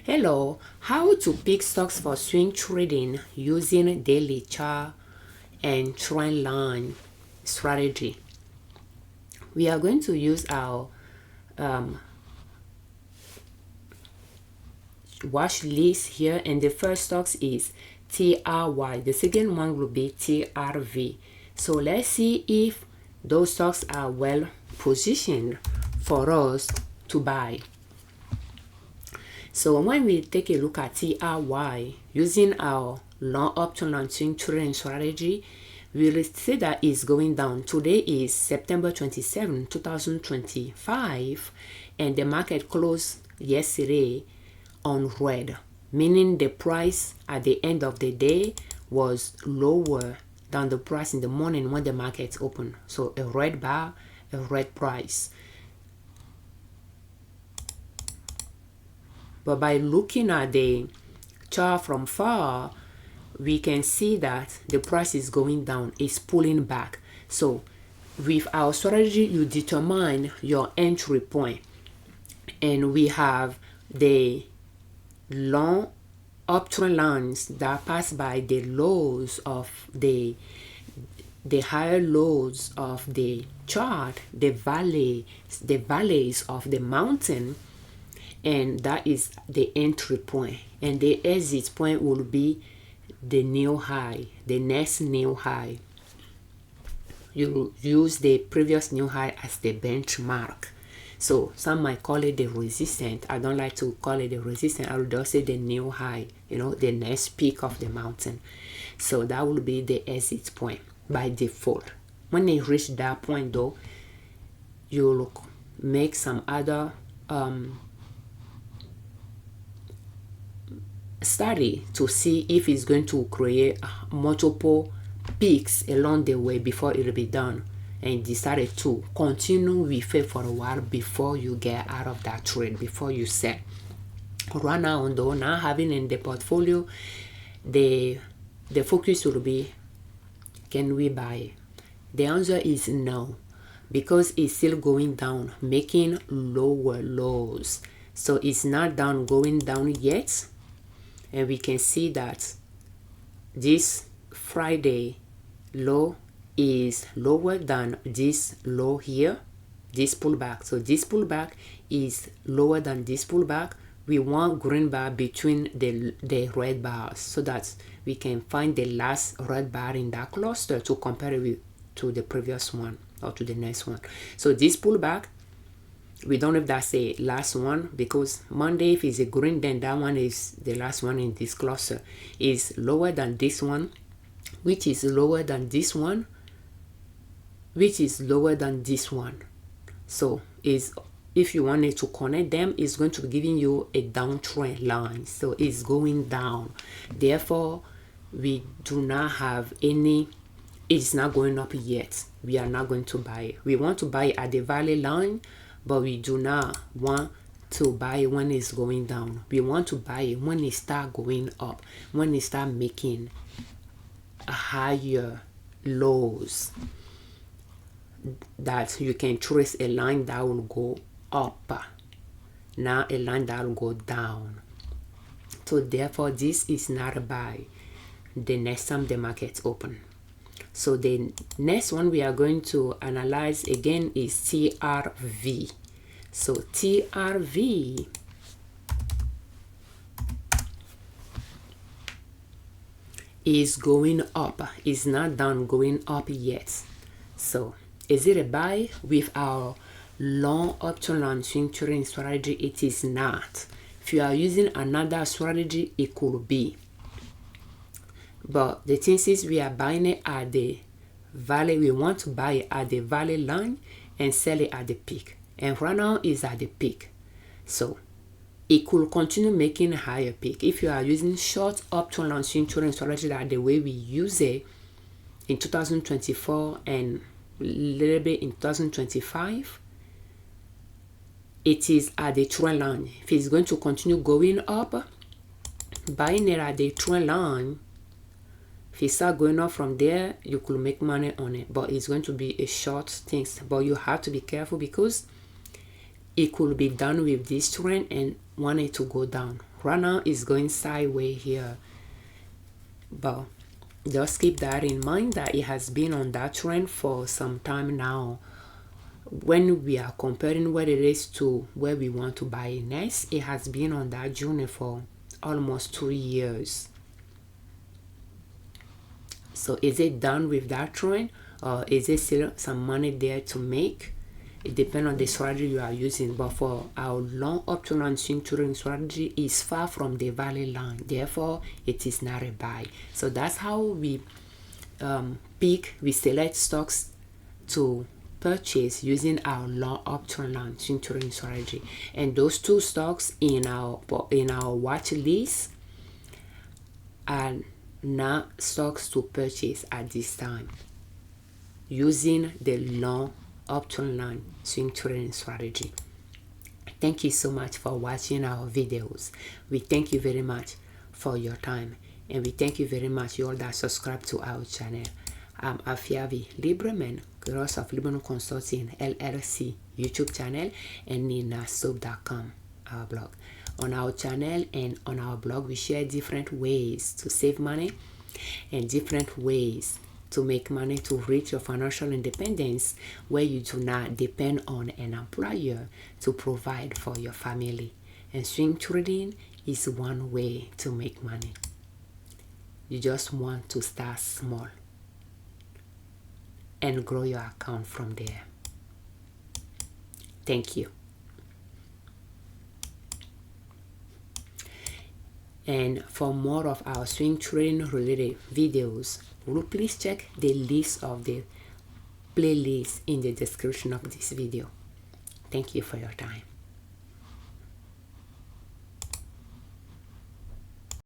Hello, how to pick stocks for swing trading using daily chart and trend line strategy. We are going to use our watch list here, and the first stocks is TRY. The second one will be TRV. So let's see if those stocks are well positioned for us to buy. So when we take a look at TRY using our long option long swing trading strategy, we will see that it's going down. Today is September 27, 2025, and the market closed yesterday on red, meaning the price at the end of the day was lower than the price in the morning when the market opened. So a red bar, a red price. But by looking at the chart from far, we can see that the price is going down, it's pulling back. So with our strategy, you determine your entry point, and we have the long uptrend lines that pass by the lows of the higher lows of the chart, the valleys of the mountain, and that is the entry point, and the exit point will be the new high, the next new high. You use the previous new high as the benchmark. So some might call it the resistance. I don't like to call it the resistance. I would just say the new high, the next peak of the mountain. So that will be the exit point by default. When you reach that point though, you'll make some other study to see if it's going to create multiple peaks along the way before it will be done, and decided to continue with it for a while before you get out of that trade, before you sell. Right now though, now having in the portfolio, the focus will be, can we buy? The answer is no, because it's still going down, making lower lows. So it's not down, going down yet. And we can see that this Friday low is lower than this low here, this pullback. So this pullback is lower than this pullback. We want green bar between the red bars so that we can find the last red bar in that cluster to compare it to the previous one or to the next one. So this pullback, we don't know if that's the last one, because Monday, if it's a green, then that one is the last one in this cluster. Is lower than this one, which is lower than this one, which is lower than this one. So if you wanted to connect them, it's going to be giving you a downtrend line. So it's going down. Therefore, we do not have any, it's not going up yet. We are not going to buy it. We want to buy at the valley line, but we do not want to buy it when it's going down. We want to buy it when it start going up, when it start making higher lows, that you can trace a line that will go up, not a line that will go down. So therefore, this is not a buy the next time the market open. So the next one we are going to analyze again is TRV. So TRV is going up, is not down, going up yet. So is it a buy? With our long option long swing trading strategy, it is not. If you are using another strategy, it could be. But the thing is, we are buying it at the valley. We want to buy it at the valley line and sell it at the peak. And right now is at the peak. So it could continue making a higher peak. If you are using short option long swing trading strategy, like the way we use it in 2024 and a little bit in 2025, it is at the trend line. If it's going to continue going up, buying it at the trend line, if you start going up from there, you could make money on it, but it's going to be a short thing. But you have to be careful, because it could be done with this trend and want it to go down. Right now it's going sideways here, but just keep that in mind that it has been on that trend for some time now. When we are comparing what it is to where we want to buy it next, it has been on that journey for almost 2 years. So is it done with that trend, or is there still some money there to make? It depends on the strategy you are using, but for our long option swing trading strategy is far from the value line, therefore it is not a buy. So that's how we we select stocks to purchase using our long option line swing trading strategy, and those two stocks in our watch list are not stocks to purchase at this time using the long option line swing trading strategy. Thank you so much for watching our videos. We thank you very much for your time, and we thank you very much you all that subscribe to our channel. I'm Afiavi Liberman, Girls of Liberman Consulting L.L.C YouTube channel, and ninasoap.com, our blog. On our channel and on our blog, we share different ways to save money and different ways to make money to reach your financial independence, where you do not depend on an employer to provide for your family. And swing trading is one way to make money. You just want to start small and grow your account from there. Thank you. And for more of our swing trading related videos, please check the list of the playlist in the description of this video. Thank you for your time.